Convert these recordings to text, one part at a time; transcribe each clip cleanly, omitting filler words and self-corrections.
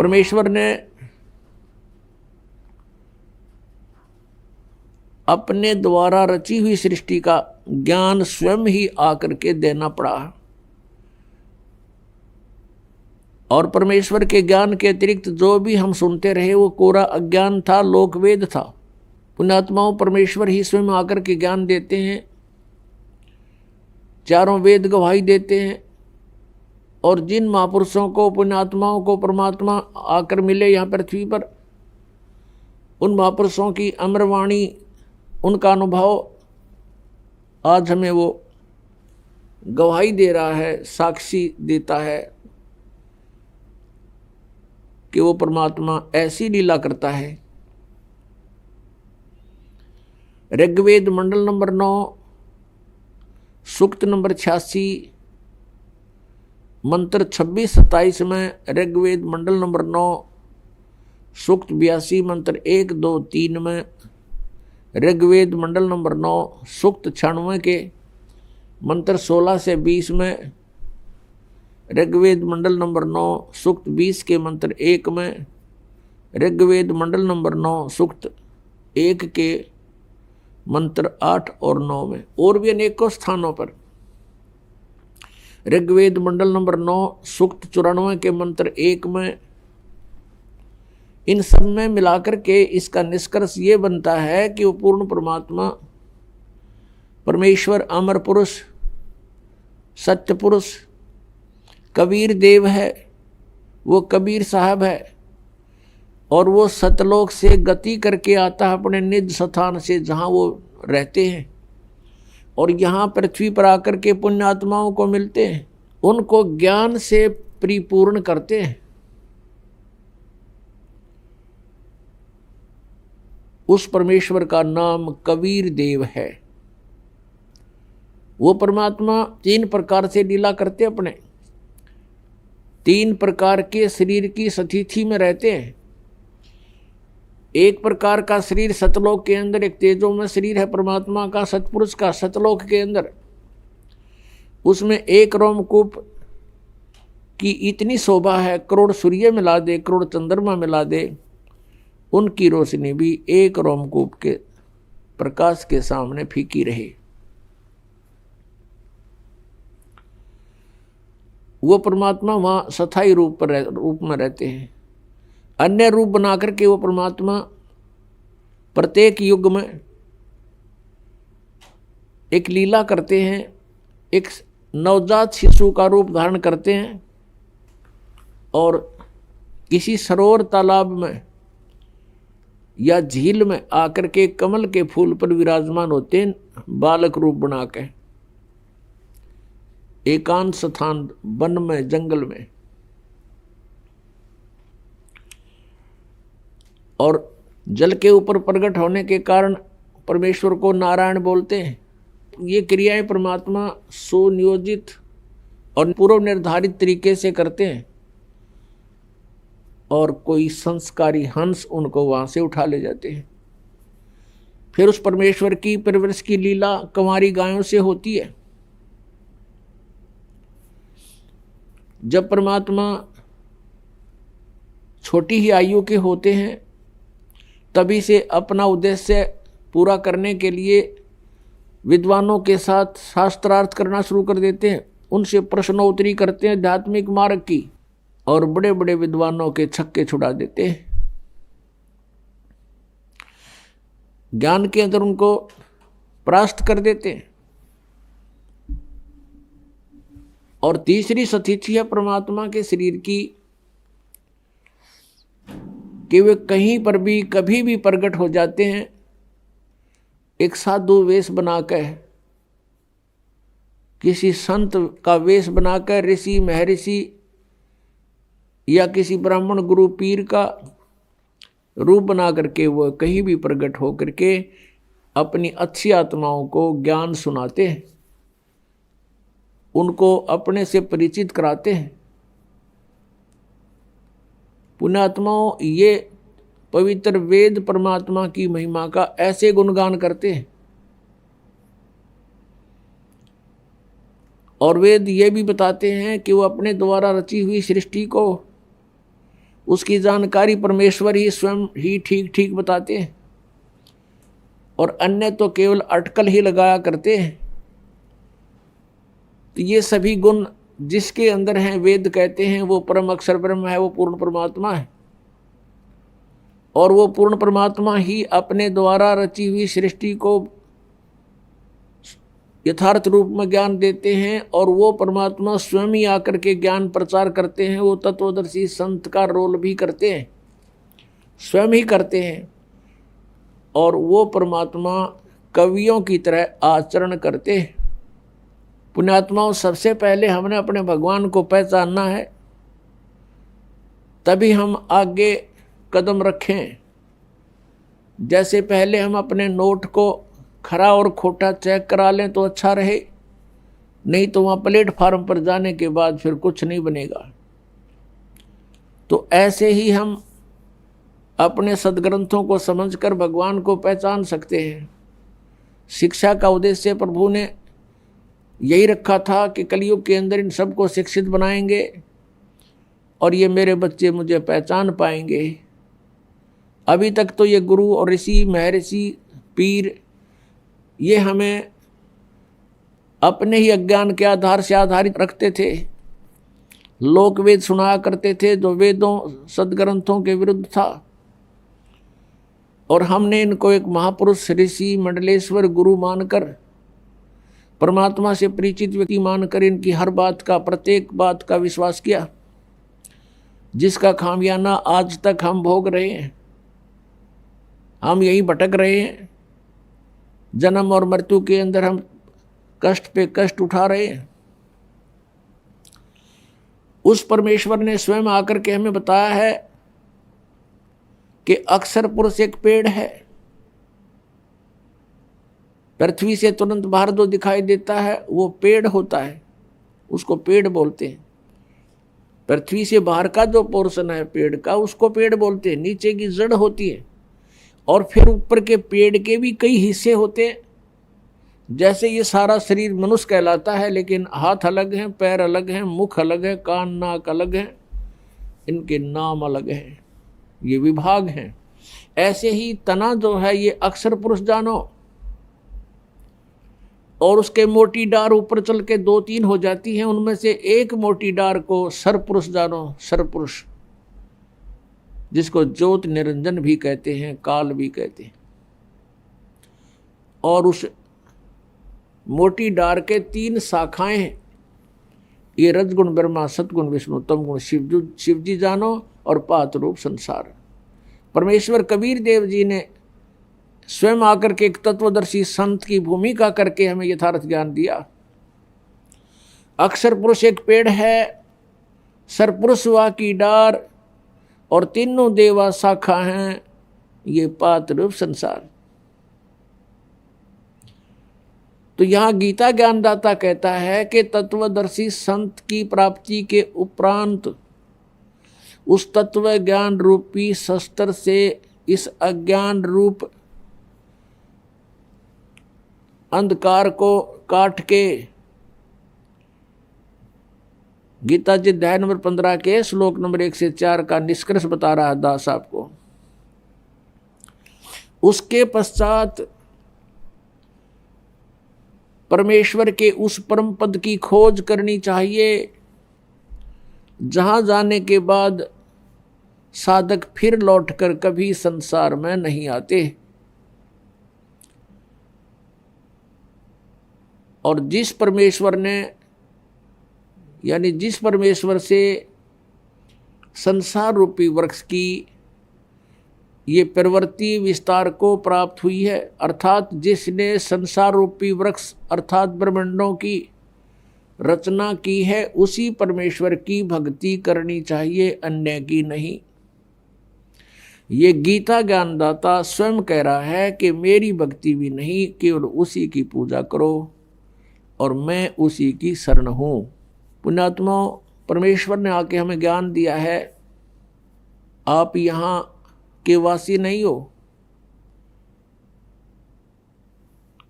परमेश्वर ने अपने द्वारा रची हुई सृष्टि का ज्ञान स्वयं ही आकर के देना पड़ा। और परमेश्वर के ज्ञान के अतिरिक्त जो भी हम सुनते रहे वो कोरा अज्ञान था, लोकवेद था। पुण्यात्माओं, परमेश्वर ही स्वयं आकर के ज्ञान देते हैं, चारों वेद गवाही देते हैं। और जिन महापुरुषों को, पुण्यात्माओं को परमात्मा आकर मिले यहाँ पृथ्वी पर, उन महापुरुषों की अमरवाणी, उनका अनुभव आज हमें वो गवाही दे रहा है, साक्षी देता है कि वो परमात्मा ऐसी लीला करता है। ऋग्वेद मंडल नंबर 9 सूक्त नंबर 86 मंत्र 26-27 में, ऋग्वेद मंडल नंबर 9 सूक्त 82 मंत्र 1, 2, 3 में, ऋग्वेद मंडल नंबर 9 सूक्त 96 के मंत्र 16 से 20 में, ऋग्वेद मंडल नंबर 9 सूक्त 20 के मंत्र 1 में, ऋग्वेद मंडल नंबर 9 सूक्त 1 के मंत्र 8 और 9 में, और भी अनेकों स्थानों पर ऋग्वेद मंडल नंबर 9 सूक्त 94 के मंत्र 1 में, इन सब में मिलाकर के इसका निष्कर्ष ये बनता है कि वो पूर्ण परमात्मा, परमेश्वर, अमर पुरुष, सत्य पुरुष, कबीर देव है। वो कबीर साहब है और वो सतलोक से गति करके आता है अपने निज स्थान से जहाँ वो रहते हैं, और यहाँ पृथ्वी पर आकर के पुण्यात्माओं को मिलते हैं, उनको ज्ञान से परिपूर्ण करते हैं। उस परमेश्वर का नाम कबीर देव है। वो परमात्मा 3 प्रकार से लीला करते, अपने 3 प्रकार के शरीर की स्थिति में रहते हैं। एक प्रकार का शरीर सतलोक के अंदर, एक तेजो में शरीर है परमात्मा का, सतपुरुष का, सतलोक के अंदर। उसमें एक रोमकूप की इतनी शोभा है, करोड़ सूर्य मिला दे, करोड़ चंद्रमा मिला दे, उनकी रोशनी भी एक रोमकूप के प्रकाश के सामने फीकी रहे। वो परमात्मा वहाँ स्थायी रूप में रहते हैं। अन्य रूप बनाकर के वो परमात्मा प्रत्येक युग में एक लीला करते हैं, एक नवजात शिशु का रूप धारण करते हैं और किसी सरोवर, तालाब में या झील में आकर के कमल के फूल पर विराजमान होते हैं, बालक रूप बना के, एकांत स्थान, वन में, जंगल में। और जल के ऊपर प्रकट होने के कारण परमेश्वर को नारायण बोलते हैं। ये क्रियाएं परमात्मा सुनियोजित और पूर्व निर्धारित तरीके से करते हैं, और कोई संस्कारी हंस उनको वहां से उठा ले जाते हैं। फिर उस परमेश्वर की परवरिश की लीला कंवारी गायों से होती है। जब परमात्मा छोटी ही आयु के होते हैं, तभी से अपना उद्देश्य पूरा करने के लिए विद्वानों के साथ शास्त्रार्थ करना शुरू कर देते हैं, उनसे प्रश्नोत्तरी करते हैं आध्यात्मिक मार्ग की, और बड़े बड़े विद्वानों के छक्के छुड़ा देते हैं। ज्ञान के अंदर उनको परास्त कर देते हैं। और तीसरी स्थिति है परमात्मा के शरीर की, कि वे कहीं पर भी कभी भी प्रकट हो जाते हैं, एक साधु वेश बनाकर, किसी संत का वेश बनाकर, ऋषि महर्षि या किसी ब्राह्मण गुरु पीर का रूप बना करके वो कहीं भी प्रकट हो करके अपनी अच्छी आत्माओं को ज्ञान सुनाते हैं, उनको अपने से परिचित कराते हैं। पुण्यात्माओं, ये पवित्र वेद परमात्मा की महिमा का ऐसे गुणगान करते हैं। और वेद ये भी बताते हैं कि वो अपने द्वारा रची हुई सृष्टि को उसकी जानकारी परमेश्वर ही स्वयं ही ठीक ठीक बताते हैं, और अन्य तो केवल अटकल ही लगाया करते हैं। तो ये सभी गुण जिसके अंदर हैं, वेद कहते हैं वो परम अक्षर ब्रह्म है, वो पूर्ण परमात्मा है। और वो पूर्ण परमात्मा ही अपने द्वारा रची हुई सृष्टि को यथार्थ रूप में ज्ञान देते हैं, और वो परमात्मा स्वयं ही आकर के ज्ञान प्रचार करते हैं। वो तत्वदर्शी संत का रोल भी करते हैं, स्वयं ही करते हैं। और वो परमात्मा कवियों की तरह आचरण करते हैं। पुण्यात्माओं, सबसे पहले हमने अपने भगवान को पहचानना है, तभी हम आगे कदम रखें। जैसे पहले हम अपने नोट को खरा और खोटा चेक करा लें तो अच्छा रहे, नहीं तो वहाँ प्लेटफार्म पर जाने के बाद फिर कुछ नहीं बनेगा। तो ऐसे ही हम अपने सदग्रंथों को समझकर भगवान को पहचान सकते हैं। शिक्षा का उद्देश्य प्रभु ने यही रखा था कि कलयुग के अंदर इन सबको शिक्षित बनाएंगे और ये मेरे बच्चे मुझे पहचान पाएंगे। अभी तक तो ये गुरु और ऋषि, महर्षि, पीर ये हमें अपने ही अज्ञान के आधार से आधारित रखते थे। लोक वेद सुनाया करते थे जो वेदों सदग्रंथों के विरुद्ध था, और हमने इनको एक महापुरुष, ऋषि, मंडलेश्वर, गुरु मानकर, परमात्मा से परिचित व्यक्ति मानकर इनकी हर बात का, प्रत्येक बात का विश्वास किया, जिसका खामियाना आज तक हम भोग रहे हैं। हम यही भटक रहे हैं, जन्म और मृत्यु के अंदर हम कष्ट पे कष्ट उठा रहे हैं। उस परमेश्वर ने स्वयं आकर के हमें बताया है कि अक्षर पुरुष एक पेड़ है। पृथ्वी से तुरंत बाहर जो दिखाई देता है वो पेड़ होता है, उसको पेड़ बोलते हैं। पृथ्वी से बाहर का जो पोर्शन है पेड़ का, उसको पेड़ बोलते हैं। नीचे की जड़ होती है, और फिर ऊपर के पेड़ के भी कई हिस्से होते हैं। जैसे ये सारा शरीर मनुष्य कहलाता है, लेकिन हाथ अलग हैं, पैर अलग हैं, मुख अलग है, कान नाक अलग हैं, इनके नाम अलग हैं, ये विभाग हैं। ऐसे ही तना जो है ये अक्षर पुरुष जानो, और उसके मोटी डार ऊपर चल के 2-3 हो जाती हैं, उनमें से एक मोटी डार को सरपुरुष जानो, सरपुरुष, जिसको ज्योत निरंजन भी कहते हैं, काल भी कहते हैं। और उस मोटी डार के 3 शाखाएं हैं, ये रजगुण ब्रह्मा, सतगुण विष्णु, तमगुण शिवजी जानो, और पात रूप संसार। परमेश्वर कबीर देव जी ने स्वयं आकर के एक तत्वदर्शी संत की भूमिका करके हमें यथार्थ ज्ञान दिया। अक्षर पुरुष एक पेड़ है, सरपुरुष वा की डार, और तीनों देवा शाखा हैं, ये पात रूप संसार। तो यहाँ गीता ज्ञानदाता कहता है कि तत्वदर्शी संत की प्राप्ति के उपरांत उस तत्व ज्ञान रूपी शस्त्र से इस अज्ञान रूप अंधकार को काट के, गीता जी अध्याय नंबर 15 के श्लोक नंबर 1 से 4 का निष्कर्ष बता रहा है दास आपको। उसके पश्चात परमेश्वर के उस परम पद की खोज करनी चाहिए, जहां जाने के बाद साधक फिर लौटकर कभी संसार में नहीं आते। और जिस परमेश्वर ने, यानी जिस परमेश्वर से संसार रूपी वृक्ष की ये प्रवृत्ति विस्तार को प्राप्त हुई है, अर्थात जिसने संसार रूपी वृक्ष अर्थात ब्रह्मांडों की रचना की है, उसी परमेश्वर की भक्ति करनी चाहिए, अन्य की नहीं। ये गीता ज्ञानदाता स्वयं कह रहा है कि मेरी भक्ति भी नहीं, केवल उसी की पूजा करो और मैं उसी की शरण हूँ। पुण्यात्माओं, परमेश्वर ने आके हमें ज्ञान दिया है। आप यहाँ के वासी नहीं हो,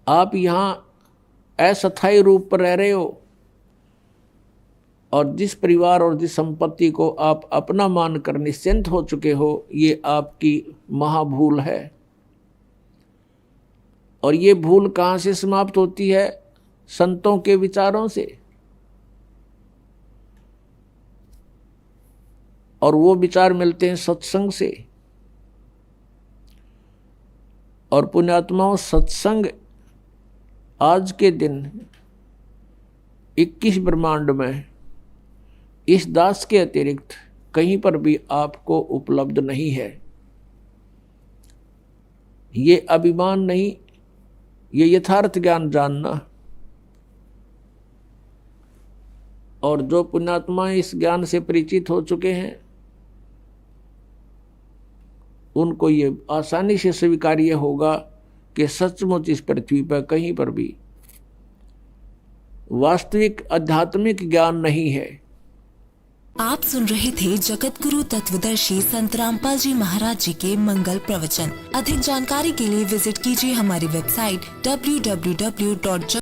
आप यहाँ अस्थायी रूप पर रह रहे हो। और जिस परिवार और जिस संपत्ति को आप अपना मानकर निश्चिंत हो चुके हो, ये आपकी महाभूल है। और ये भूल कहाँ से समाप्त होती है? संतों के विचारों से। और वो विचार मिलते हैं सत्संग से। और पुण्यात्माओं, सत्संग आज के दिन 21 ब्रह्मांड में इस दास के अतिरिक्त कहीं पर भी आपको उपलब्ध नहीं है। ये अभिमान नहीं, ये यथार्थ ज्ञान जानना। और जो पुण्यात्मा इस ज्ञान से परिचित हो चुके हैं, उनको ये आसानी से स्वीकार्य होगा कि सचमुच इस पृथ्वी पर कहीं पर भी वास्तविक आध्यात्मिक ज्ञान नहीं है। आप सुन रहे थे जगत गुरु तत्वदर्शी संत रामपाल जी महाराज जी के मंगल प्रवचन। अधिक जानकारी के लिए विजिट कीजिए हमारी वेबसाइट www.